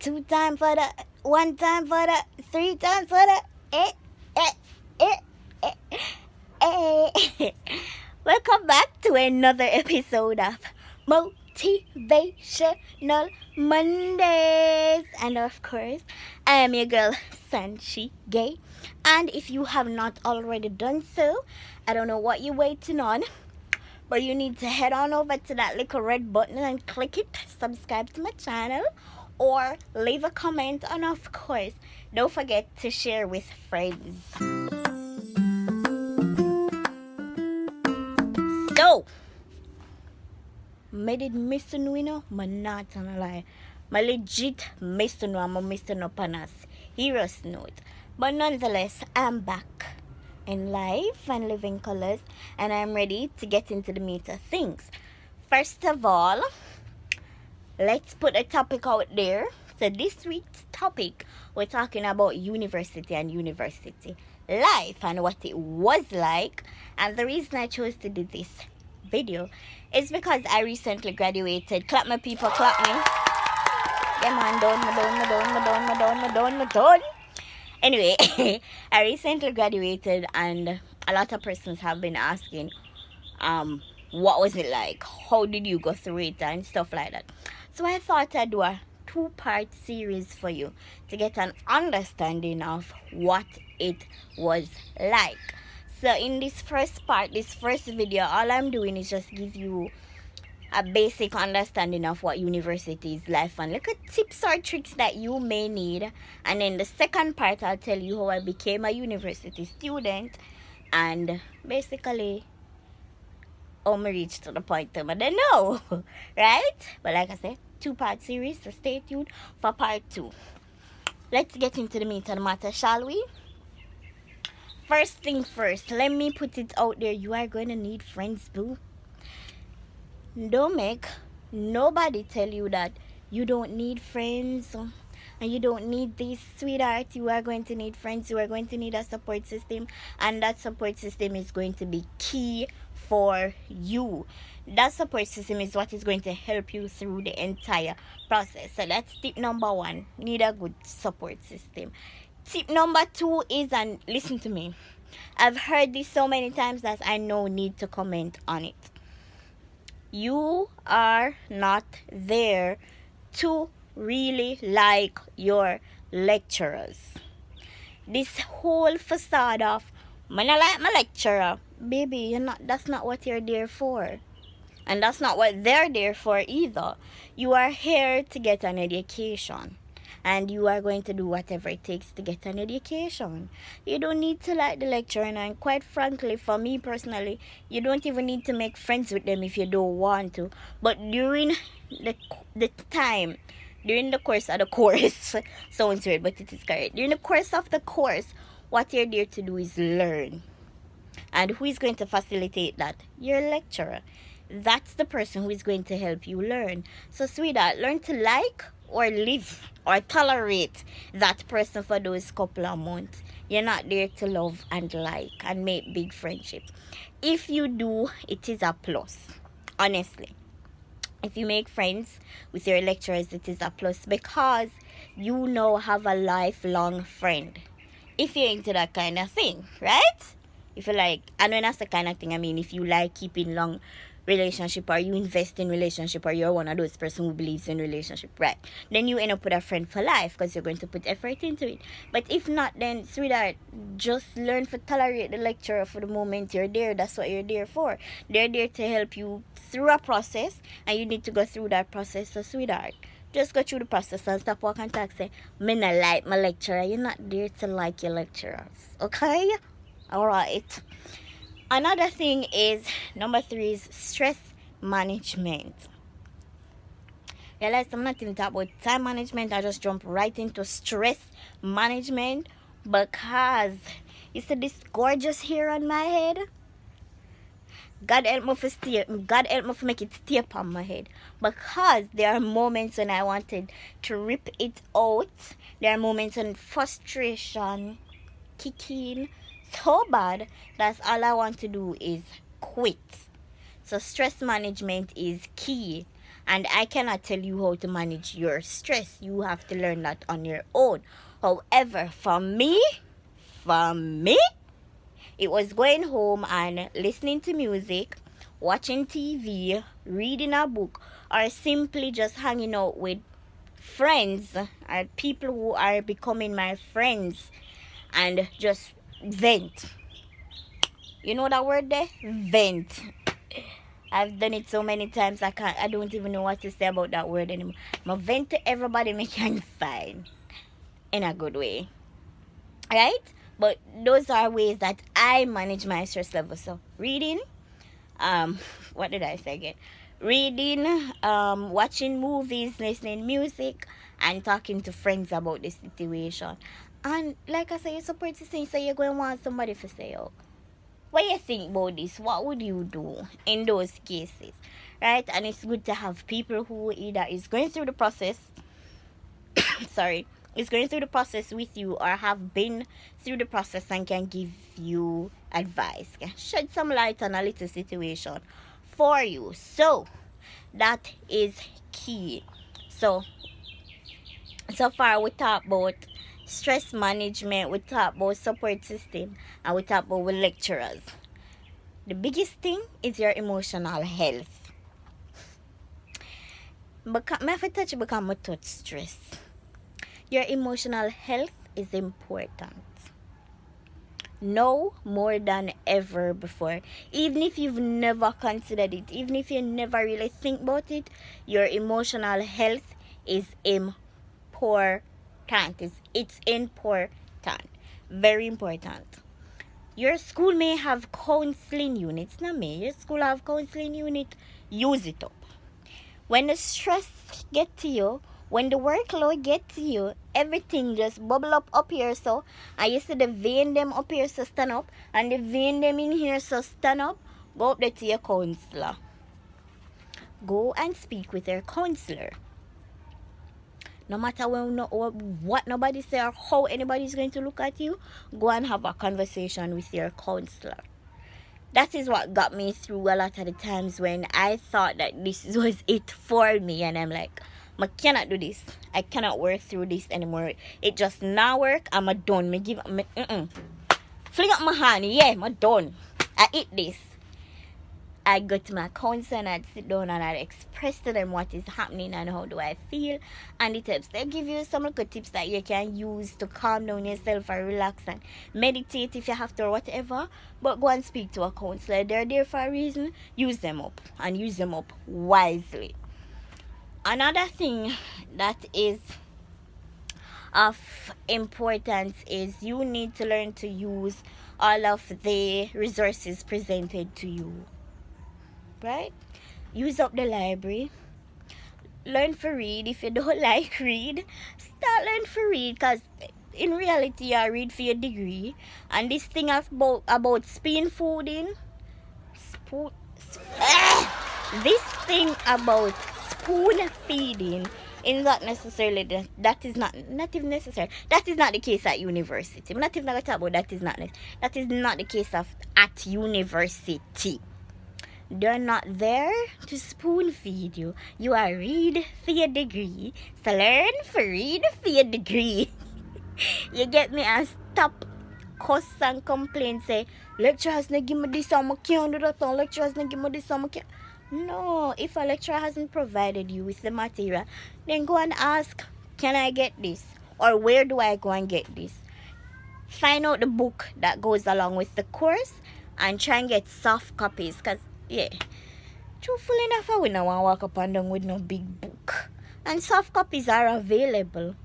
2 times for the, 1 time for the, 3 times for the. Welcome back to another episode of Motivational Mondays. And of course, I am your girl, Sanshegay. And if you have not already done so, I don't know what you're waiting on, but you need to head on over to that little red button and click it, subscribe to my channel, or leave a comment, and of course, don't forget to share with friends. So, I did miss you know, I'm not gonna lie. I legit miss you know, I'm missing up on us. Heroes note. But nonetheless, I'm back in life and living colors, and I'm ready to get into the meat of things. First of all, let's put a topic out there. So this week's topic, we're talking about university and university life and what it was like. And the reason I chose to do this video is because I recently graduated. Clap my people, clap me. Yeah man, done. Anyway, I recently graduated, and a lot of persons have been asking, what was it like? How did you go through it and stuff like that? So I thought I'd do a 2-part series for you to get an understanding of what it was like. So in this first part, this first video, all I'm doing is just give you a basic understanding of what university is like and little tips or tricks that you may need. And in the second part, I'll tell you how I became a university student and basically how I reached to the point that I don't know, right? But like I said, 2-part series, so stay tuned for part 2. Let's get into the meat of the matter, shall we? First thing first, let me put it out there. You are going to need friends, boo. Don't make nobody tell you that you don't need friends and you don't need this, sweetheart. You are going to need friends. You are going to need a support system, and that support system is going to be key for you. That support system is what is going to help you through the entire process. So that's tip number 1. Need a good support system. Tip number 2 is, and listen to me, I've heard this so many times that I no need to comment on it. You are not there to really like your lecturers. This whole facade of, I don't like my lecturer. Baby, that's not what you're there for. And that's not what they're there for either. You are here to get an education. And you are going to do whatever it takes to get an education. You don't need to like the lecturer. And quite frankly, for me personally, you don't even need to make friends with them if you don't want to. But during the time, during the course of the course, sounds weird, but it is correct. During the course of the course, what you're there to do is learn. And who is going to facilitate that? Your lecturer. That's the person who is going to help you learn. So, sweetheart, learn to like or live or tolerate that person for those couple of months. You're not there to love and like and make big friendships. If you do, it is a plus. Honestly, if you make friends with your lecturers, it is a plus, because you now have a lifelong friend. If you're into that kind of thing, right? If you like, and when that's the kind of thing, I mean, if you like keeping long relationship, or you invest in relationship, or you're one of those person who believes in relationship, right, then you end up with a friend for life because you're going to put effort into it. But if not, then sweetheart, just learn to tolerate the lecturer for the moment you're there. That's what you're there for. They're there to help you through a process, and you need to go through that process. So sweetheart, just go through the process and stop walking and talk, say, me not like my lecturer. You're not there to like your lecturers, okay? Alright. Another thing is, number 3 is stress management. Realize I'm not even talking about time management. I just jump right into stress management, because you see this gorgeous hair on my head? God help me to make it stay up on my head, because there are moments when I wanted to rip it out. There are moments when frustration kick in so bad that all I want to do is quit. So stress management is key. And I cannot tell you how to manage your stress. You have to learn that on your own. However, for me, it was going home and listening to music, watching TV, reading a book, or simply just hanging out with friends or people who are becoming my friends and just vent. You know that word there? Vent. I've done it so many times I don't even know what to say about that word anymore. I vent to everybody me can find in a good way. Right? But those are ways that I manage my stress level. So reading, what did I say again? Reading, watching movies, listening music, and talking to friends about the situation. And like I say, it's support system, so you're going to want somebody to say, oh, what you think about this? What would you do in those cases? Right? And it's good to have people who either is going through the process, sorry, is going through the process with you or have been through the process and can give you advice, can shed some light on a little situation for you. So that is key. So far we talked about stress management, we talked about support system, and we talked about lecturers. The biggest thing is your emotional health. Because I have to touch because I touch stress. Your emotional health is important. No more than ever before. Even if you've never considered it, even if you never really think about it, your emotional health is important. It's important. Very important. Your school may have counseling units, not me. Your school have counseling unit. Use it up. When the stress get to you, when the workload get to you, everything just bubble up here, so I used to the vein them up here, so stand up, and the vein them in here, so stand up. Go up there to your counselor. Go and speak with your counselor. No matter what nobody say or how anybody is going to look at you, go and have a conversation with your counselor. That is what got me through a lot of the times when I thought that this was it for me, and I'm like, I cannot do this. I cannot work through this anymore. It just not work. I'm a done. Me give me fling up my hand. Yeah, I'm done. I eat this. I go to my counselor and I'd sit down and I'd express to them what is happening and how do I feel and the tips. They give you some good tips that you can use to calm down yourself or relax and meditate if you have to or whatever. But go and speak to a counselor. They're there for a reason. Use them up and use them up wisely. Another thing that is of importance is you need to learn to use all of the resources presented to you. Right? Use up the library. Learn to read. If you don't like read, start learn to read, because in reality I read for your degree. And this thing about spoon feeding, this thing about spoon feeding is not necessarily that is not even necessary. That is not the case at university. I'm not even going to talk about that is not the case at university. They're not there to spoon feed you. You are read for your degree. So learn for read for your degree. You get me? And stop cuss and complain. Say, lecturers not give me this and I can't do that. Lecturers not give me this and I can't. No, if a lecturer hasn't provided you with the material, then go and ask, can I get this? Or where do I go and get this? Find out the book that goes along with the course and try and get soft copies, because yeah, truthful enough, I wouldn't want to walk up and down with no big book. And soft copies are available.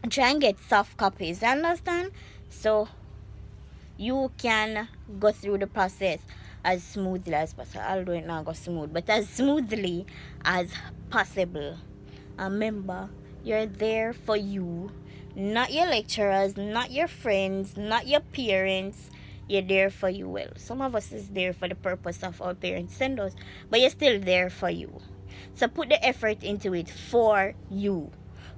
Try and get soft copies, you understand? So you can go through the process as smoothly as possible. Although it not go smooth, but as smoothly as possible. And remember, you're there for you, not your lecturers, not your friends, not your parents. You're there for you. Well, some of us is there for the purpose of our parents send us, but you're still there for you. So put the effort into it for you.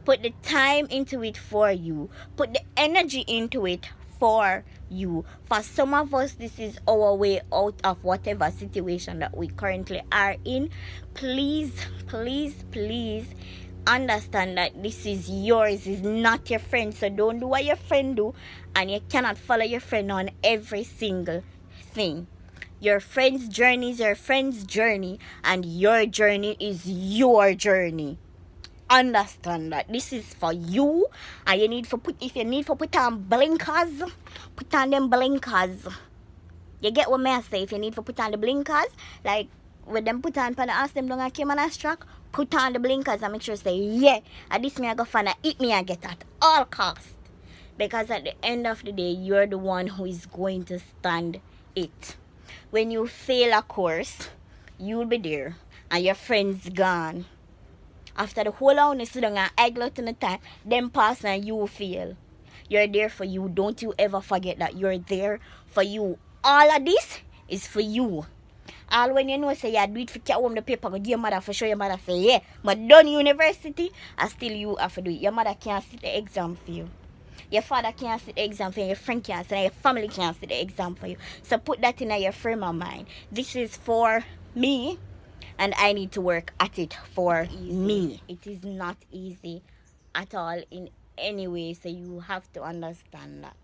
Put the time into it for you. Put the energy into it for you. For some of us, this is our way out of whatever situation that we currently are in. Please, please, please understand that this is yours, is not your friend. So don't do what your friend do, and you cannot follow your friend on every single thing. Your friend's journey is your friend's journey, and your journey is your journey. Understand that this is for you, and you need to put, if you need to put on blinkers, put on them blinkers. You get what I say? If you need to put on the blinkers, like with them put on, ask them don't came on a track, put on the blinkers and make sure say, yeah, at this me I go find it me I get at all cost. Because at the end of the day, you're the one who is going to stand it. When you fail a course, you'll be there and your friend's gone. After the whole hour, you sit down and egg out in the time, them pass and you fail. You're there for you. Don't you ever forget that you're there for you. All of this is for you. All when you know say you do it for carry home the paper, go give your mother for show your mother say, yeah, but done university, and still you have to do it. Your mother can't sit the exam for you. Your father can't sit the exam for you. Your friend can't sit, and your family can't sit the exam for you. So put that in your frame of mind. This is for me, and I need to work at it for me. It is not easy at all in any way, so you have to understand that.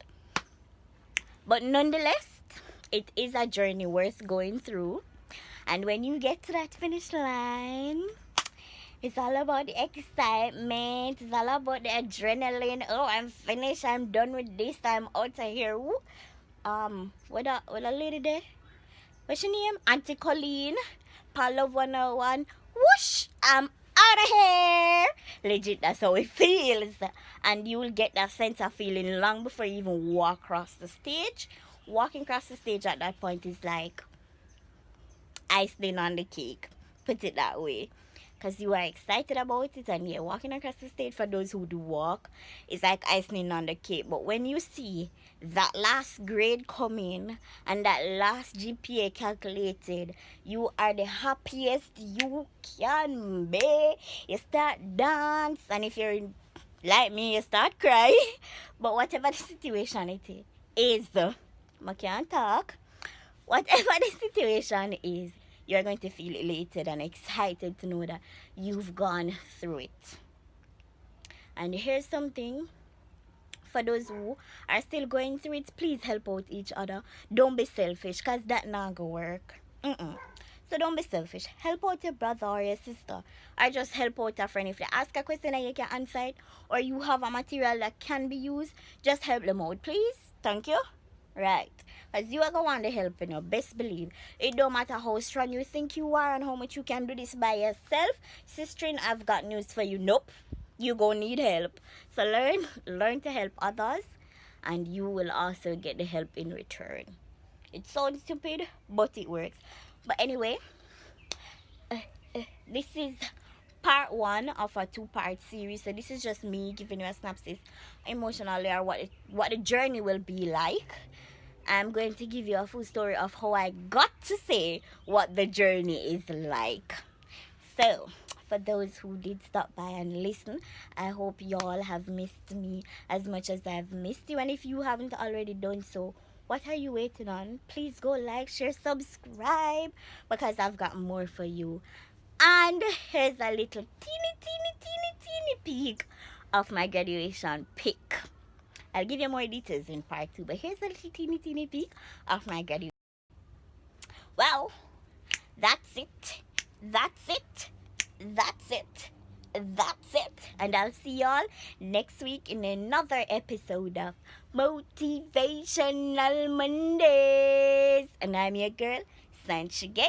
But nonetheless, it is a journey worth going through. And when you get to that finish line, it's all about the excitement. It's all about the adrenaline. Oh, I'm finished. I'm done with this. I'm out of here. What a lady there? What's your name? Auntie Colleen. Palo 101. Whoosh! I'm out of here. Legit, that's how it feels. And you will get that sense of feeling long before you even walk across the stage. Walking across the stage at that point is like icing on the cake. Put it that way. Because you are excited about it and you're walking across the stage. For those who do walk, it's like icing on the cake. But when you see that last grade coming and that last GPA calculated, you are the happiest you can be. You start dance, and if you're like me, you start cry. But whatever the situation it is, I can't talk. Whatever the situation is, you're going to feel elated and excited to know that you've gone through it. And here's something for those who are still going through it. Please help out each other. Don't be selfish, because that not gonna work. So don't be selfish. Help out your brother or your sister, or just help out a friend. If they ask a question and you can answer it, or you have a material that can be used, just help them out, please. Thank you. Right, because you are going to want the help, you know. Best believe it don't matter how strong you think you are and how much you can do this by yourself. Sister, I've got news for you. Nope, you gonna need help. So learn to help others, and you will also get the help in return. It sounds stupid, but it works. But anyway, this is part 1 of a 2-part series. So this is just me giving you a synopsis emotionally, or what the journey will be like. I'm going to give you a full story of how I got to say what the journey is like. So, for those who did stop by and listen, I hope y'all have missed me as much as I've missed you. And if you haven't already done so, what are you waiting on? Please go like, share, subscribe, because I've got more for you. And here's a little teeny peek of my graduation pic. I'll give you more details in part 2, but here's a little teeny peek of my graduation. Well, that's it. And I'll see y'all next week in another episode of Motivational Mondays. And I'm your girl, Sanshegay